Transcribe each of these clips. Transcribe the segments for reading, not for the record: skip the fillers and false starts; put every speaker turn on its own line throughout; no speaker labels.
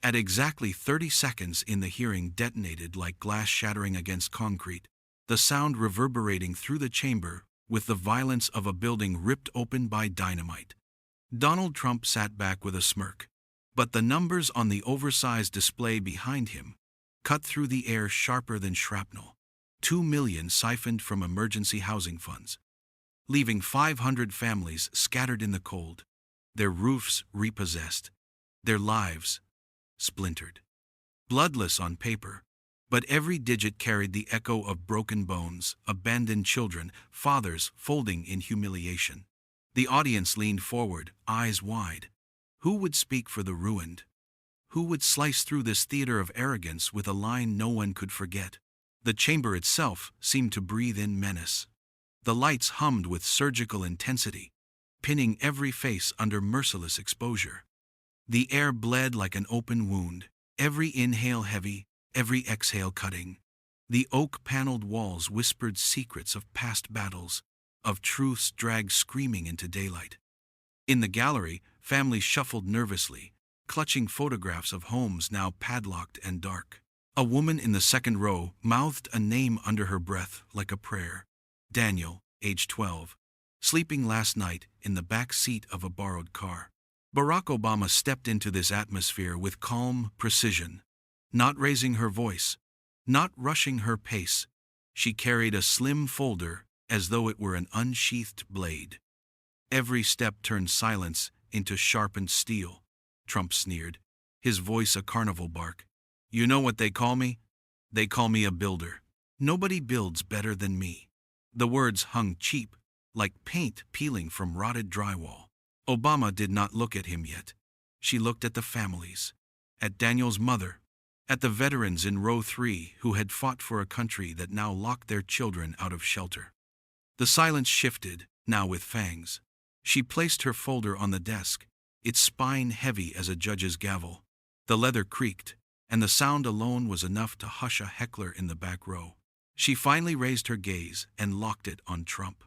At exactly 30 seconds in the hearing detonated like glass shattering against concrete, the sound reverberating through the chamber with the violence of a building ripped open by dynamite. Donald Trump sat back with a smirk, but the numbers on the oversized display behind him cut through the air sharper than shrapnel. 2 million siphoned from emergency housing funds, leaving 500 families scattered in the cold, their roofs repossessed, their lives splintered. Bloodless on paper, but every digit carried the echo of broken bones, abandoned children, fathers folding in humiliation. The audience leaned forward, eyes wide. Who would speak for the ruined? Who would slice through this theater of arrogance with a line no one could forget? The chamber itself seemed to breathe in menace. The lights hummed with surgical intensity, pinning every face under merciless exposure. The air bled like an open wound, every inhale heavy, every exhale cutting. The oak-paneled walls whispered secrets of past battles, of truths dragged screaming into daylight. In the gallery, families shuffled nervously, clutching photographs of homes now padlocked and dark. A woman in the second row mouthed a name under her breath like a prayer. Daniel, age 12, sleeping last night in the back seat of a borrowed car. Barack Obama stepped into this atmosphere with calm precision, not raising her voice, not rushing her pace. She carried a slim folder as though it were an unsheathed blade. Every step turned silence into sharpened steel. Trump sneered, his voice a carnival bark. You know what they call me? They call me a builder. Nobody builds better than me. The words hung cheap, like paint peeling from rotted drywall. Obama did not look at him yet. She looked at the families, at Daniel's mother, at the veterans in row 3 who had fought for a country that now locked their children out of shelter. The silence shifted, now with fangs. She placed her folder on the desk, its spine heavy as a judge's gavel. The leather creaked, and the sound alone was enough to hush a heckler in the back row. She finally raised her gaze and locked it on Trump.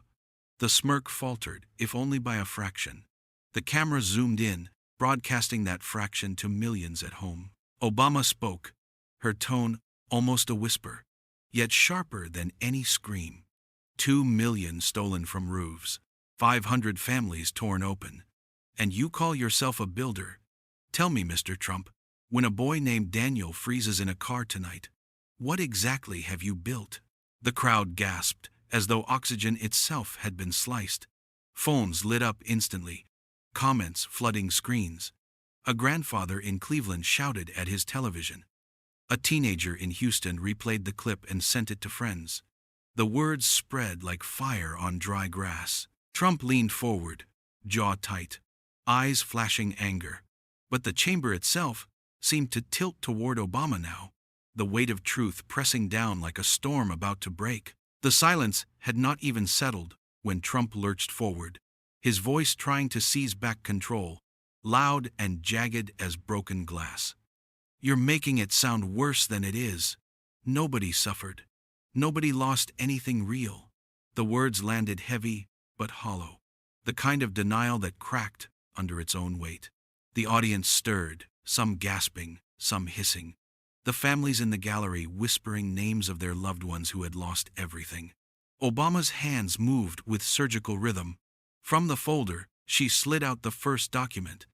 The smirk faltered, if only by a fraction. The camera zoomed in, broadcasting that fraction to millions at home. Obama spoke, her tone almost a whisper, yet sharper than any scream. 2 million stolen from roofs, 500 families torn open. And you call yourself a builder? Tell me, Mr. Trump, when a boy named Daniel freezes in a car tonight, what exactly have you built? The crowd gasped, as though oxygen itself had been sliced. Phones lit up instantly, comments flooding screens. A grandfather in Cleveland shouted at his television. A teenager in Houston replayed the clip and sent it to friends. The words spread like fire on dry grass. Trump leaned forward, jaw tight, eyes flashing anger. But the chamber itself seemed to tilt toward Obama now, the weight of truth pressing down like a storm about to break. The silence had not even settled when Trump lurched forward, his voice trying to seize back control, loud and jagged as broken glass. You're making it sound worse than it is. Nobody suffered. Nobody lost anything real. The words landed heavy but hollow, the kind of denial that cracked under its own weight. The audience stirred, some gasping, some hissing. The families in the gallery whispering names of their loved ones who had lost everything. Obama's hands moved with surgical rhythm. From the folder, she slid out the first document.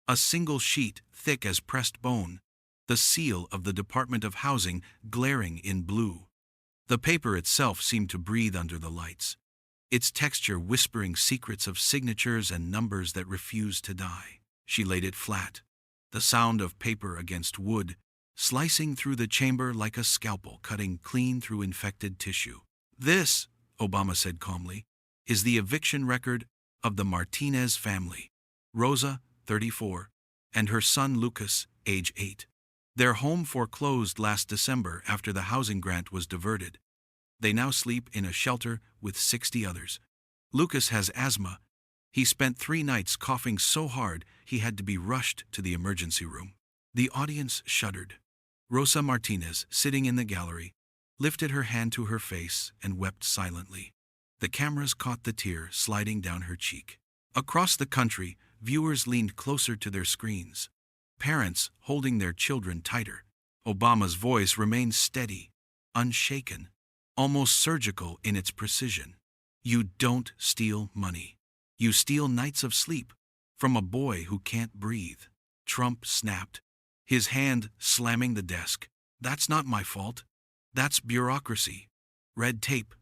A single sheet, thick as pressed bone. The seal of the Department of Housing glaring in blue. The paper itself seemed to breathe under the lights, its texture whispering secrets of signatures and numbers that refused to die. She laid it flat, the sound of paper against wood, slicing through the chamber like a scalpel cutting clean through infected tissue. This, Obama said calmly, is the eviction record of the Martinez family. Rosa, 34, and her son Lucas, age 8. Their home foreclosed last December after the housing grant was diverted. They now sleep in a shelter with 60 others. Lucas has asthma. He spent 3 nights coughing so hard he had to be rushed to the emergency room. The audience shuddered. Rosa Martinez, sitting in the gallery, lifted her hand to her face and wept silently. The cameras caught the tear sliding down her cheek. Across the country, viewers leaned closer to their screens. parents holding their children tighter. Obama's voice remained steady, unshaken, almost surgical in its precision. You don't steal money. You steal nights of sleep from a boy who can't breathe. Trump snapped, his hand slamming the desk. That's not my fault. That's bureaucracy. Red tape.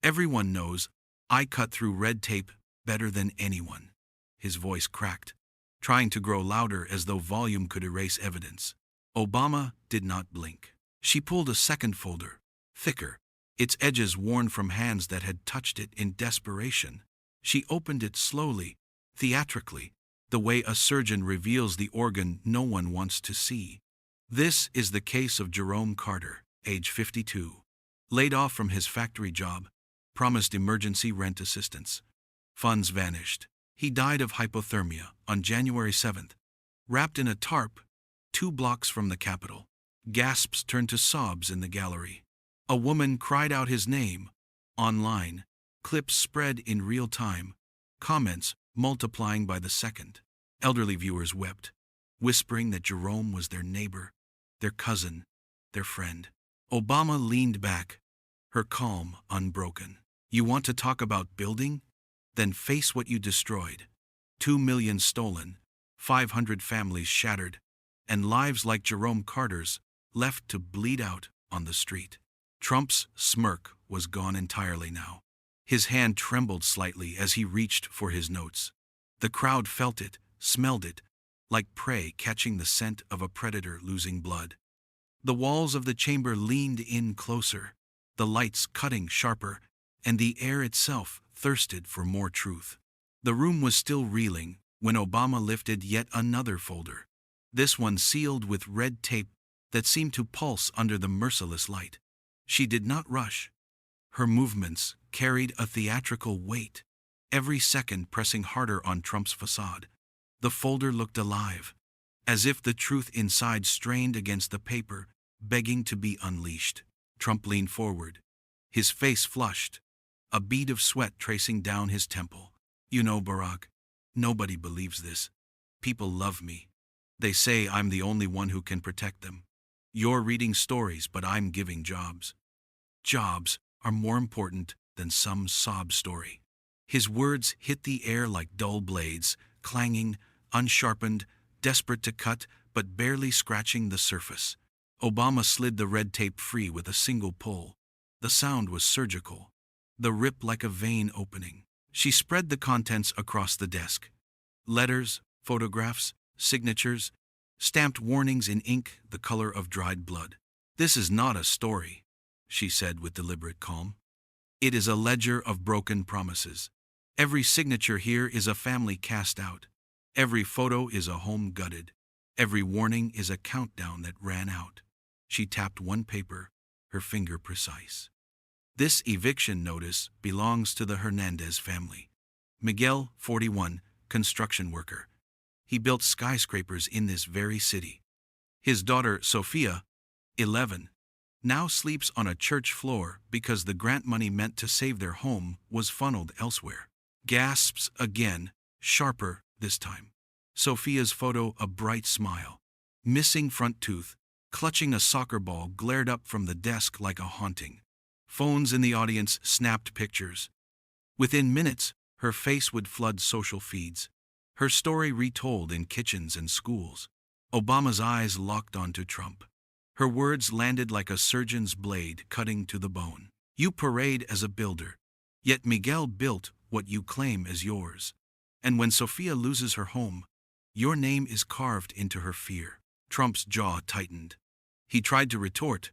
Everyone knows I cut through red tape better than anyone. His voice cracked, trying to grow louder as though volume could erase evidence. Obama did not blink. She pulled a second folder, thicker, its edges worn from hands that had touched it in desperation. She opened it slowly, theatrically, the way a surgeon reveals the organ no one wants to see. This is the case of Jerome Carter, age 52. Laid off from his factory job, promised emergency rent assistance. Funds vanished. He died of hypothermia on January 7th, wrapped in a tarp, 2 blocks from the Capitol. Gasps turned to sobs in the gallery. A woman cried out his name. Online, clips spread in real time, comments multiplying by the second. Elderly viewers wept, whispering that Jerome was their neighbor, their cousin, their friend. Obama leaned back, her calm unbroken. You want to talk about building? Then face what you destroyed. 2 million stolen, 500 families shattered, and lives like Jerome Carter's left to bleed out on the street. Trump's smirk was gone entirely now. His hand trembled slightly as he reached for his notes. The crowd felt it, smelled it, like prey catching the scent of a predator losing blood. The walls of the chamber leaned in closer, the lights cutting sharper, and the air itself thirsted for more truth. The room was still reeling when Obama lifted yet another folder, this one sealed with red tape that seemed to pulse under the merciless light. She did not rush. Her movements carried a theatrical weight, every second pressing harder on Trump's facade. The folder looked alive, as if the truth inside strained against the paper, begging to be unleashed. Trump leaned forward, his face flushed, a bead of sweat tracing down his temple. You know, Barack, nobody believes this. People love me. They say I'm the only one who can protect them. You're reading stories, but I'm giving jobs. Jobs are more important than some sob story. His words hit the air like dull blades, clanging, unsharpened, desperate to cut, but barely scratching the surface. Obama slid the red tape free with a single pull. The sound was surgical, the rip like a vein opening. She spread the contents across the desk. Letters, photographs, signatures, stamped warnings in ink the color of dried blood. This is not a story, she said with deliberate calm. It is a ledger of broken promises. Every signature here is a family cast out. Every photo is a home gutted. Every warning is a countdown that ran out. She tapped one paper, her finger precise. This eviction notice belongs to the Hernandez family. Miguel, 41, construction worker. He built skyscrapers in this very city. His daughter, Sophia, 11, now sleeps on a church floor because the grant money meant to save their home was funneled elsewhere. Gasps again, sharper this time. Sophia's photo, a bright smile. Missing front tooth, clutching a soccer ball, glared up from the desk like a haunting. Phones in the audience snapped pictures. Within minutes, her face would flood social feeds. Her story retold in kitchens and schools. Obama's eyes locked onto Trump. Her words landed like a surgeon's blade cutting to the bone. You parade as a builder, yet Miguel built what you claim as yours. And when Sophia loses her home, your name is carved into her fear. Trump's jaw tightened. He tried to retort,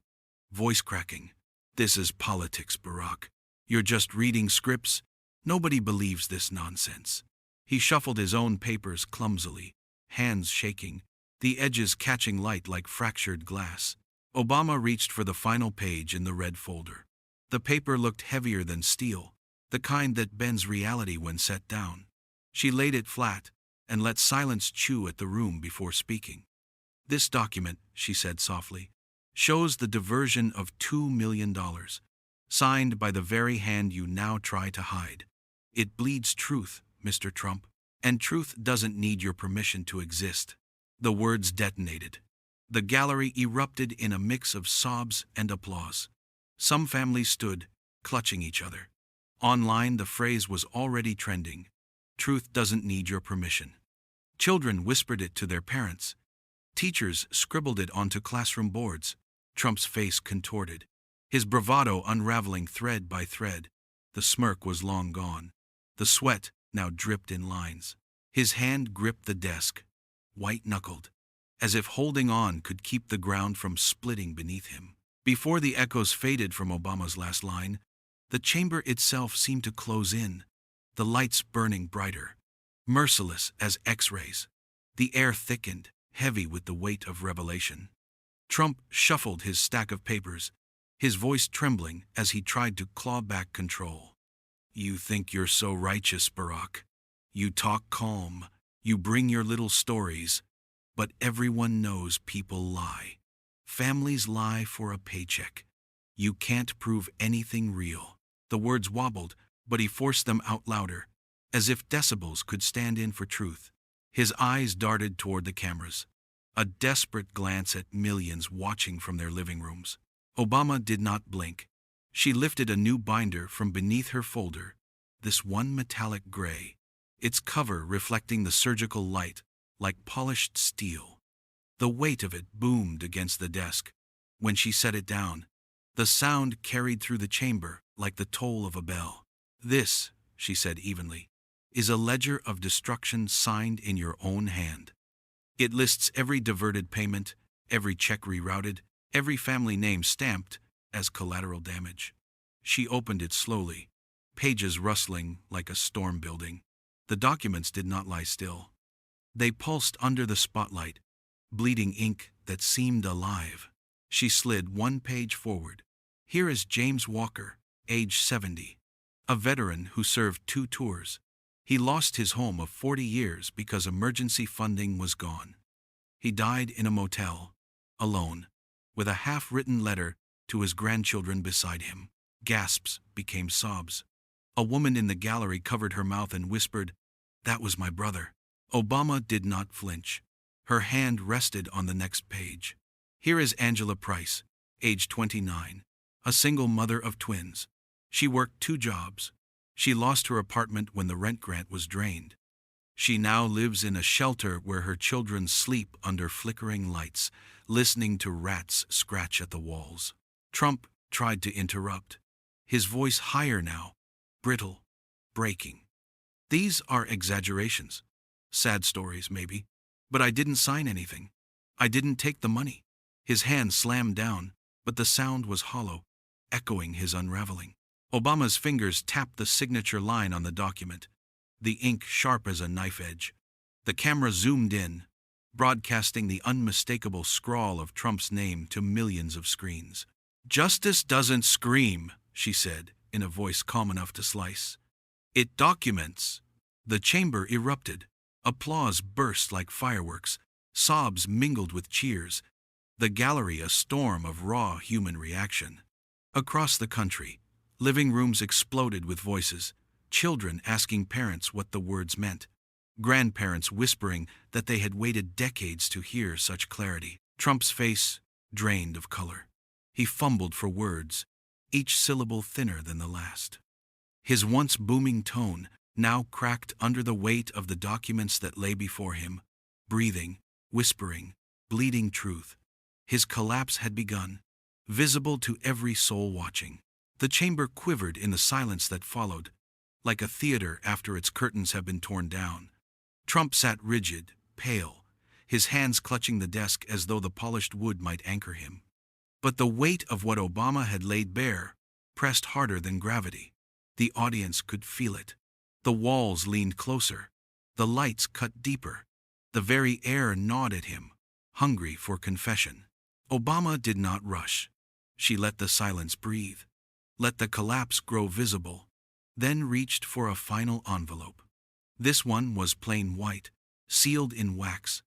voice cracking. This is politics, Barack. You're just reading scripts. Nobody believes this nonsense. He shuffled his own papers clumsily, hands shaking, the edges catching light like fractured glass. Obama reached for the final page in the red folder. The paper looked heavier than steel, the kind that bends reality when set down. She laid it flat and let silence chew at the room before speaking. This document, she said softly, shows the diversion of $2 million, signed by the very hand you now try to hide. It bleeds truth, Mr. Trump, and truth doesn't need your permission to exist. The words detonated. The gallery erupted in a mix of sobs and applause. Some families stood, clutching each other. Online, the phrase was already trending. Truth doesn't need your permission. Children whispered it to their parents. Teachers scribbled it onto classroom boards. Trump's face contorted, his bravado unraveling thread by thread. The smirk was long gone. The sweat now dripped in lines. His hand gripped the desk, white-knuckled, as if holding on could keep the ground from splitting beneath him. Before the echoes faded from Obama's last line, the chamber itself seemed to close in, the lights burning brighter, merciless as X-rays. The air thickened, heavy with the weight of revelation. Trump shuffled his stack of papers, his voice trembling as he tried to claw back control. "You think you're so righteous, Barack. You talk calm, you bring your little stories, but everyone knows people lie. Families lie for a paycheck. You can't prove anything real." The words wobbled, but he forced them out louder, as if decibels could stand in for truth. His eyes darted toward the cameras, a desperate glance at millions watching from their living rooms. Obama did not blink. She lifted a new binder from beneath her folder, this one metallic gray, its cover reflecting the surgical light like polished steel. The weight of it boomed against the desk. When she set it down, the sound carried through the chamber like the toll of a bell. "This," she said evenly, "is a ledger of destruction signed in your own hand. It lists every diverted payment, every check rerouted, every family name stamped as collateral damage." She opened it slowly, pages rustling like a storm building. The documents did not lie still. They pulsed under the spotlight, bleeding ink that seemed alive. She slid one page forward. Here is James Walker, age 70, a veteran who served 2 tours. He lost his home of 40 years because emergency funding was gone. He died in a motel, alone, with a half-written letter to his grandchildren beside him. Gasps became sobs. A woman in the gallery covered her mouth and whispered, "That was my brother." Obama did not flinch. Her hand rested on the next page. Here is Angela Price, age 29, a single mother of twins. She worked 2 jobs. She lost her apartment when the rent grant was drained. She now lives in a shelter where her children sleep under flickering lights, listening to rats scratch at the walls. Trump tried to interrupt, his voice higher now, brittle, breaking. "These are exaggerations. Sad stories, maybe. But I didn't sign anything. I didn't take the money." His hand slammed down, but the sound was hollow, echoing his unraveling. Obama's fingers tapped the signature line on the document, the ink sharp as a knife edge. The camera zoomed in, broadcasting the unmistakable scrawl of Trump's name to millions of screens. "Justice doesn't scream," she said, in a voice calm enough to slice. "It documents." The chamber erupted. Applause burst like fireworks. Sobs mingled with cheers. The gallery a storm of raw human reaction. Across the country, living rooms exploded with voices, children asking parents what the words meant, grandparents whispering that they had waited decades to hear such clarity. Trump's face drained of color. He fumbled for words, each syllable thinner than the last. His once booming tone now cracked under the weight of the documents that lay before him, breathing, whispering, bleeding truth. His collapse had begun, visible to every soul watching. The chamber quivered in the silence that followed, like a theater after its curtains have been torn down. Trump sat rigid, pale, his hands clutching the desk as though the polished wood might anchor him. But the weight of what Obama had laid bare pressed harder than gravity. The audience could feel it. The walls leaned closer. The lights cut deeper. The very air gnawed at him, hungry for confession. Obama did not rush. She let the silence breathe, let the collapse grow visible, then reached for a final envelope. This one was plain white, sealed in wax,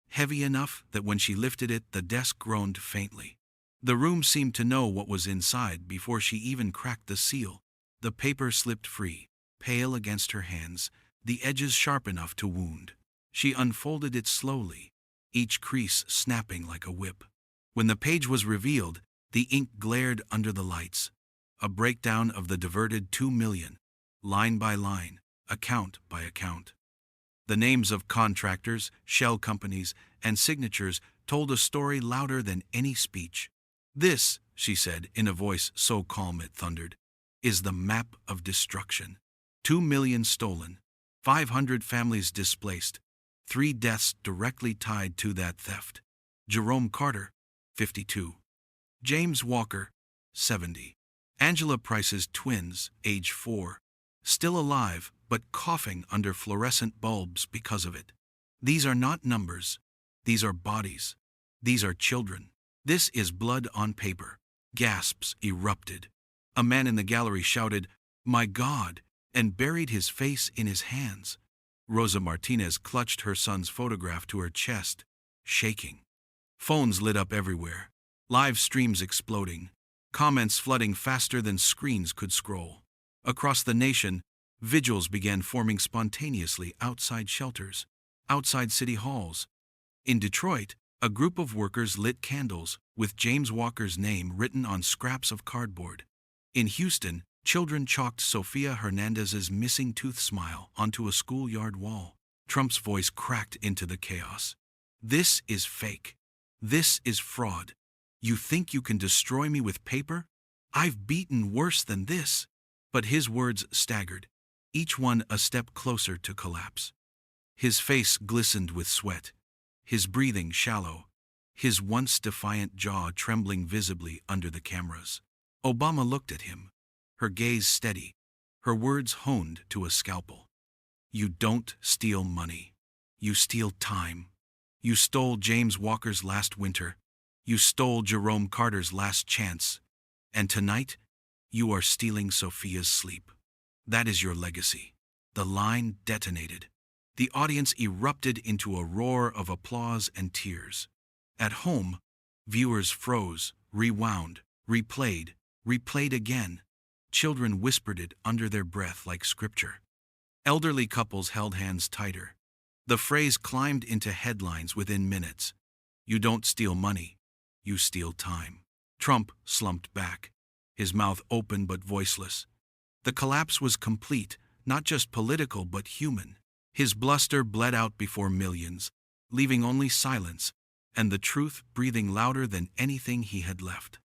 heavy enough that when she lifted it, the desk groaned faintly. The room seemed to know what was inside before she even cracked the seal. The paper slipped free, pale against her hands, the edges sharp enough to wound. She unfolded it slowly, each crease snapping like a whip. When the page was revealed, the ink glared under the lights. A breakdown of the diverted 2 million, line by line, account by account. The names of contractors, shell companies, and signatures told a story louder than any speech. "This," she said in a voice so calm it thundered, "is the map of destruction. 2 million stolen, 500 families displaced, 3 deaths directly tied to that theft. Jerome Carter, 52. James Walker, 70. Angela Price's twins, age 4. Still alive, but coughing under fluorescent bulbs because of it. These are not numbers. These are bodies. These are children. This is blood on paper." Gasps erupted. A man in the gallery shouted, "My God!" and buried his face in his hands. Rosa Martinez clutched her son's photograph to her chest, shaking. Phones lit up everywhere, live streams exploding, comments flooding faster than screens could scroll. Across the nation, vigils began forming spontaneously outside shelters, outside city halls. In Detroit, a group of workers lit candles with James Walker's name written on scraps of cardboard. In Houston, children chalked Sofia Hernandez's missing tooth smile onto a schoolyard wall. Trump's voice cracked into the chaos. "This is fake. This is fraud. You think you can destroy me with paper? I've beaten worse than this." But his words staggered, each one a step closer to collapse. His face glistened with sweat, his breathing shallow, his once defiant jaw trembling visibly under the cameras. Obama looked at him, her gaze steady, her words honed to a scalpel. "You don't steal money. You steal time. You stole James Walker's last winter. You stole Jerome Carter's last chance. And tonight, you are stealing Sofia's sleep. That is your legacy." The line detonated. The audience erupted into a roar of applause and tears. At home, viewers froze, rewound, replayed again. Children whispered it under their breath like scripture. Elderly couples held hands tighter. The phrase climbed into headlines within minutes. "You don't steal money. You steal time." Trump slumped back, his mouth open but voiceless. The collapse was complete, not just political but human. His bluster bled out before millions, leaving only silence, and the truth breathing louder than anything he had left.